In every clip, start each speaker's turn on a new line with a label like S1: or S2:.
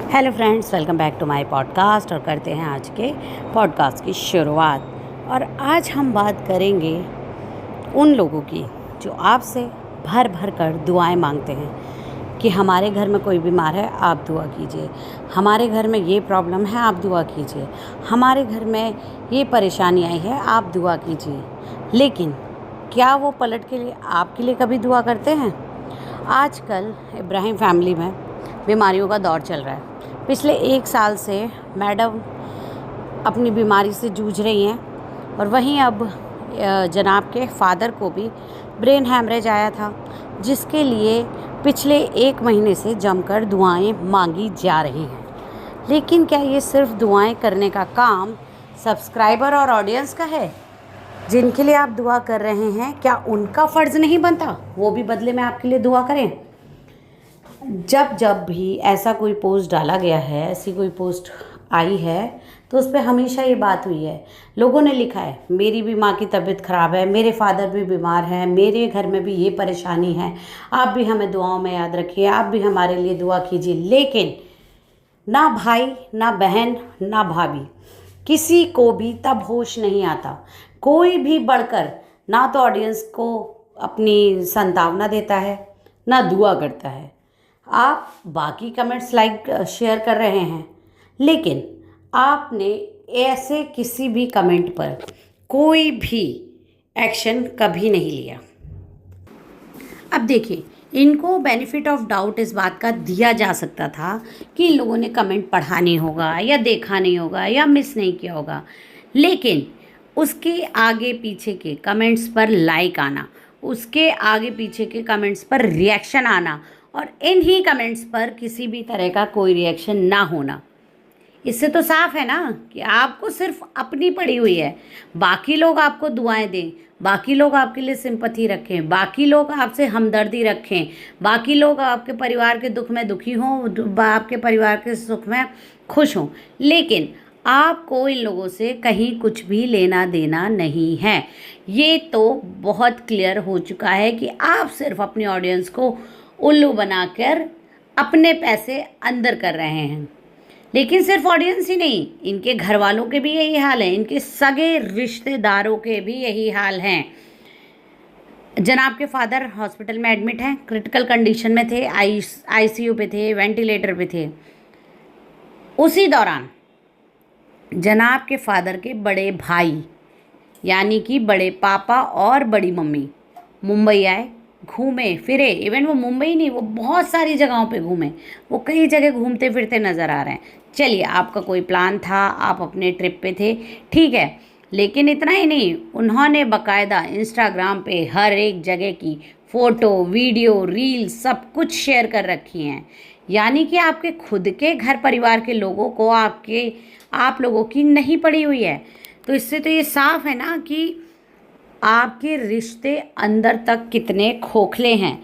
S1: Hello friends, welcome back to my podcast. और करते हैं आज के पॉडकास्ट की शुरुआत। और आज हम बात करेंगे उन लोगों की जो आपसे भर भर कर दुआएं मांगते हैं कि हमारे घर में कोई बीमार है, आप दुआ कीजिए, हमारे घर में ये प्रॉब्लम है, आप दुआ कीजिए, हमारे घर में ये परेशानी आई है, आप दुआ कीजिए। लेकिन क्या वो पलट के लिए आपके लिए कभी दुआ करते हैं? आजकल इब्राहिम फैमिली में बीमारियों का दौर चल रहा है। पिछले 1 साल से मैडम अपनी बीमारी से जूझ रही हैं और वहीं अब जनाब के फादर को भी ब्रेन हैमरेज आया था, जिसके लिए पिछले 1 महीने से जमकर दुआएं मांगी जा रही हैं। लेकिन क्या ये सिर्फ दुआएं करने का काम सब्सक्राइबर और ऑडियंस का है? जिनके लिए आप दुआ कर रहे हैं, क्या उनका फ़र्ज़ नहीं बनता वो भी बदले में आपके लिए दुआ करें? जब भी ऐसा कोई पोस्ट डाला गया है, ऐसी कोई पोस्ट आई है, तो उस पर हमेशा ये बात हुई है। लोगों ने लिखा है मेरी भी माँ की तबीयत ख़राब है, मेरे फादर भी बीमार हैं, मेरे घर में भी ये परेशानी है, आप भी हमें दुआओं में याद रखिए, आप भी हमारे लिए दुआ कीजिए। लेकिन ना भाई, ना बहन, ना भाभी, किसी को भी तब होश नहीं आता। कोई भी बढ़कर ना तो ऑडियंस को अपनी संतावना देता है, ना दुआ करता है। आप बाकी कमेंट्स लाइक शेयर कर रहे हैं, लेकिन आपने ऐसे किसी भी कमेंट पर कोई भी एक्शन कभी नहीं लिया। अब देखिए, इनको बेनिफिट ऑफ डाउट इस बात का दिया जा सकता था कि इन लोगों ने कमेंट पढ़ा नहीं होगा या देखा नहीं होगा या मिस नहीं किया होगा। लेकिन उसके आगे पीछे के कमेंट्स पर लाइक आना, उसके आगे पीछे के कमेंट्स पर रिएक्शन आना और इन्हीं कमेंट्स पर किसी भी तरह का कोई रिएक्शन ना होना, इससे तो साफ है ना कि आपको सिर्फ अपनी पड़ी हुई है। बाकी लोग आपको दुआएं दें, बाकी लोग आपके लिए सिंपैथी रखें, बाकी लोग आपसे हमदर्दी रखें, बाकी लोग आपके परिवार के दुख में दुखी हों, आपके परिवार के सुख में खुश हों, लेकिन आपको इन लोगों से कहीं कुछ भी लेना देना नहीं है। ये तो बहुत क्लियर हो चुका है कि आप सिर्फ अपनी ऑडियंस को उल्लू बनाकर अपने पैसे अंदर कर रहे हैं। लेकिन सिर्फ ऑडियंस ही नहीं, इनके घर वालों के भी यही हाल है, इनके सगे रिश्तेदारों के भी यही हाल हैं। जनाब के फादर हॉस्पिटल में एडमिट हैं, क्रिटिकल कंडीशन में थे, आईसीयू पे थे, वेंटिलेटर पे थे। उसी दौरान जनाब के फादर के बड़े भाई यानी कि बड़े पापा और बड़ी मम्मी मुंबई आए, घूमे फिरे। इवन वो मुंबई नहीं, वो बहुत सारी जगहों पे घूमे, वो कई जगह घूमते फिरते नज़र आ रहे हैं। चलिए, आपका कोई प्लान था, आप अपने ट्रिप पे थे, ठीक है। लेकिन इतना ही नहीं, उन्होंने बाकायदा इंस्टाग्राम पे हर एक जगह की फ़ोटो, वीडियो, रील सब कुछ शेयर कर रखी हैं। यानी कि आपके खुद के घर परिवार के लोगों को आप लोगों की नहीं पड़ी हुई है। तो इससे तो ये साफ है ना कि आपके रिश्ते अंदर तक कितने खोखले हैं।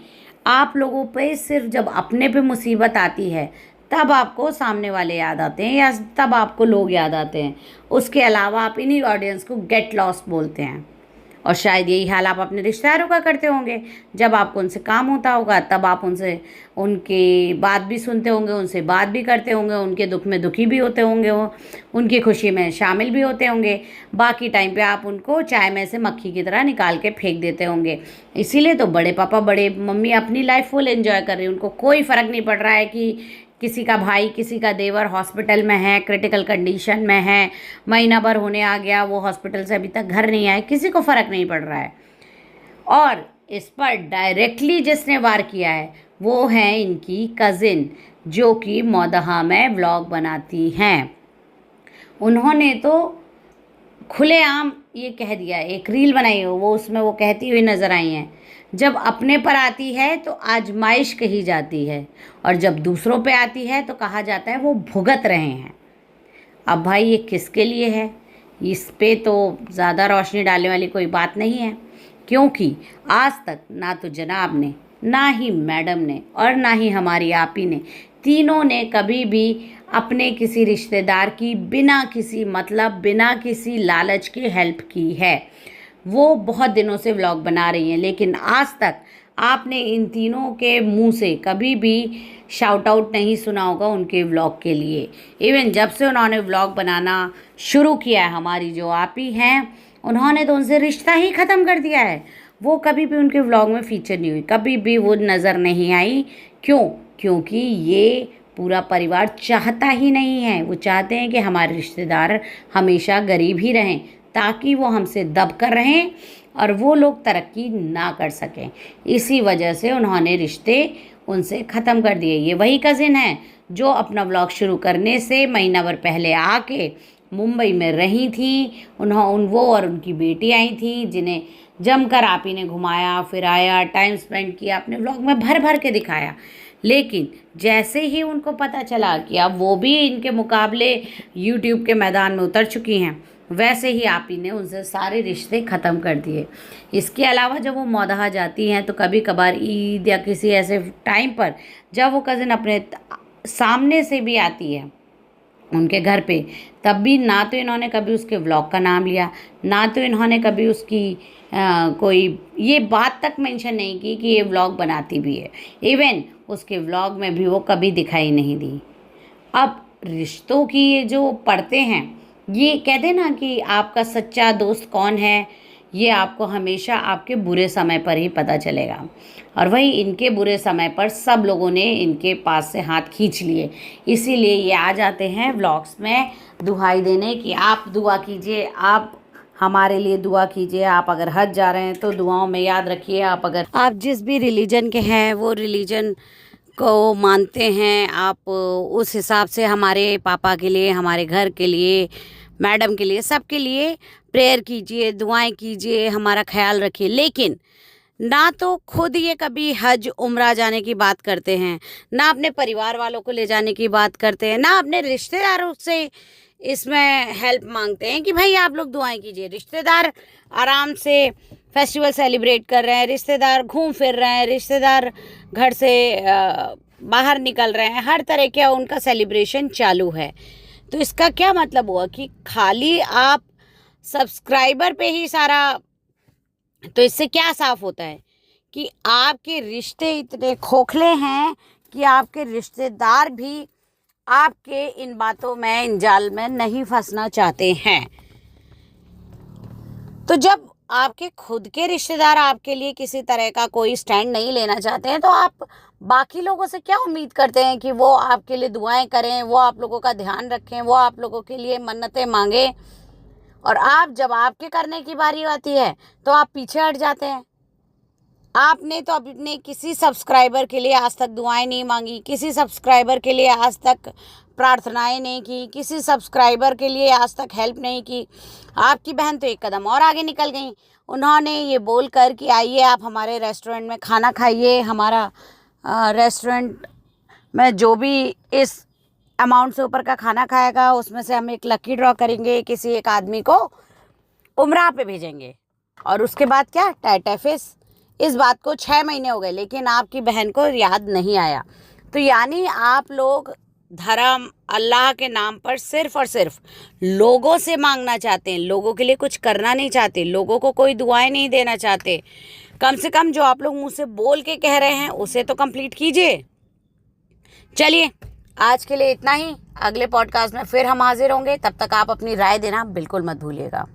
S1: आप लोगों पे सिर्फ जब अपने पे मुसीबत आती है तब आपको सामने वाले याद आते हैं या तब आपको लोग याद आते हैं। उसके अलावा आप इन्हीं ऑडियंस को गेट लॉस्ट बोलते हैं। और शायद यही हाल आप अपने रिश्तेदारों का करते होंगे। जब आपको उनसे काम होता होगा तब आप उनकी बात भी सुनते होंगे, उनसे बात भी करते होंगे, उनके दुख में दुखी भी होते होंगे, उनकी खुशी में शामिल भी होते होंगे। बाकी टाइम पे आप उनको चाय में से मक्खी की तरह निकाल के फेंक देते होंगे। इसीलिए तो बड़े पापा बड़े मम्मी अपनी लाइफ फुल एंजॉय कर रही हैं। उनको कोई फ़र्क नहीं पड़ रहा है कि किसी का भाई, किसी का देवर हॉस्पिटल में है, क्रिटिकल कंडीशन में है, महीना भर होने आ गया, वो हॉस्पिटल से अभी तक घर नहीं आए, किसी को फ़र्क नहीं पड़ रहा है। और इस पर डायरेक्टली जिसने वार किया है वो है इनकी कज़िन, जो कि मौदहा में व्लॉग बनाती हैं। उन्होंने तो खुलेआम ये कह दिया, एक रील बनाई हो, वो उसमें वो कहती हुई नज़र आई हैं, जब अपने पर आती है तो आजमाइश कही जाती है और जब दूसरों पे आती है तो कहा जाता है वो भुगत रहे हैं। अब भाई ये किसके लिए है? इस पे तो ज़्यादा रोशनी डालने वाली कोई बात नहीं है, क्योंकि आज तक ना तो जनाब ने, ना ही मैडम ने और ना ही हमारी आपी ने, तीनों ने कभी भी अपने किसी रिश्तेदार की बिना किसी मतलब, बिना किसी लालच के हेल्प की है। वो बहुत दिनों से व्लॉग बना रही हैं, लेकिन आज तक आपने इन तीनों के मुंह से कभी भी शाउट आउट नहीं सुना होगा उनके व्लॉग के लिए। इवन जब से उन्होंने व्लॉग बनाना शुरू किया है, हमारी जो आप ही हैं, उन्होंने तो उनसे रिश्ता ही ख़त्म कर दिया है। वो कभी भी उनके व्लॉग में फीचर नहीं हुई, कभी भी वो नज़र नहीं आई। क्यों? क्योंकि ये पूरा परिवार चाहता ही नहीं है। वो चाहते हैं कि हमारे रिश्तेदार हमेशा गरीब ही रहें, ताकि वो हमसे दब कर रहें और वो लोग तरक्की ना कर सकें। इसी वजह से उन्होंने रिश्ते उनसे ख़त्म कर दिए। ये वही कज़िन है जो अपना व्लॉग शुरू करने से महीना भर पहले आके मुंबई में रही थी। वो और उनकी बेटी आई थी, जिन्हें जमकर आप ही ने घुमाया फिराया, टाइम स्पेंड किया, अपने व्लॉग में भर भर के दिखाया। लेकिन जैसे ही उनको पता चला कि अब वो भी इनके मुकाबले यूट्यूब के मैदान में उतर चुकी हैं, वैसे ही आप ही ने उनसे सारे रिश्ते ख़त्म कर दिए। इसके अलावा जब वो मौदहा जाती हैं तो कभी कभार ईद या किसी ऐसे टाइम पर जब वो कज़िन अपने सामने से भी आती है उनके घर पे, तब भी ना तो इन्होंने कभी उसके व्लॉग का नाम लिया, ना तो इन्होंने कभी उसकी कोई ये बात तक मेंशन नहीं की कि ये व्लॉग बनाती भी है। इवन उसके व्लॉग में भी वो कभी दिखाई नहीं दी। अब रिश्तों की ये जो पढ़ते हैं, ये कहते हैं ना कि आपका सच्चा दोस्त कौन है, ये आपको हमेशा आपके बुरे समय पर ही पता चलेगा। और वही इनके बुरे समय पर सब लोगों ने इनके पास से हाथ खींच लिए। इसीलिए ये आ जाते हैं व्लॉग्स में दुहाई देने कि आप दुआ कीजिए, आप हमारे लिए दुआ कीजिए, आप अगर हज जा रहे हैं तो दुआओं में याद रखिए, आप जिस भी रिलीजन के हैं वो रिलीजन को मानते हैं, आप उस हिसाब से हमारे पापा के लिए, हमारे घर के लिए, मैडम के लिए, सबके लिए प्रेयर कीजिए, दुआएं कीजिए, हमारा ख्याल रखिए। लेकिन ना तो खुद ये कभी हज उम्रा जाने की बात करते हैं, ना अपने परिवार वालों को ले जाने की बात करते हैं, ना अपने रिश्तेदारों से इसमें हेल्प मांगते हैं कि भाई आप लोग दुआएं कीजिए। रिश्तेदार आराम से फेस्टिवल सेलिब्रेट कर रहे हैं, रिश्तेदार घूम फिर रहे हैं, रिश्तेदार घर से बाहर निकल रहे हैं, हर तरह का उनका सेलिब्रेशन चालू है। तो इसका क्या मतलब हुआ कि खाली आप सब्सक्राइबर पे ही सारा। तो इससे क्या साफ होता है कि आपके रिश्ते इतने खोखले हैं कि आपके रिश्तेदार भी आपके इन बातों में, इन जाल में नहीं फंसना चाहते हैं। तो जब आपके खुद के रिश्तेदार आपके लिए किसी तरह का कोई स्टैंड नहीं लेना चाहते हैं, तो आप बाकी लोगों से क्या उम्मीद करते हैं कि वो आपके लिए दुआएं करें, वो आप लोगों का ध्यान रखें, वो आप लोगों के लिए मन्नतें मांगे। और आप जब आपके करने की बारी आती है तो आप पीछे हट जाते हैं। आपने तो अपने किसी सब्सक्राइबर के लिए आज तक दुआएं नहीं मांगी, किसी सब्सक्राइबर के लिए आज तक प्रार्थनाएं नहीं की, किसी सब्सक्राइबर के लिए आज तक हेल्प नहीं की। आपकी बहन तो एक कदम और आगे निकल गई। उन्होंने ये बोल कर कि आइए आप हमारे रेस्टोरेंट में खाना खाइए, हमारा रेस्टोरेंट में जो भी इस अमाउंट से ऊपर का खाना खाएगा उसमें से हम एक लकी ड्रॉ करेंगे, किसी एक आदमी को उम्रा पे भेजेंगे। और उसके बाद क्या, टैटैफिस। इस बात को 6 महीने हो गए, लेकिन आपकी बहन को याद नहीं आया। तो यानी आप लोग धर्म, अल्लाह के नाम पर सिर्फ और सिर्फ लोगों से मांगना चाहते हैं, लोगों के लिए कुछ करना नहीं चाहते, लोगों को कोई दुआएं नहीं देना चाहते। कम से कम जो आप लोग मुंह से बोल के कह रहे हैं उसे तो कंप्लीट कीजिए। चलिए, आज के लिए इतना ही। अगले पॉडकास्ट में फिर हम हाजिर होंगे। तब तक आप अपनी राय देना बिल्कुल मत भूलिएगा।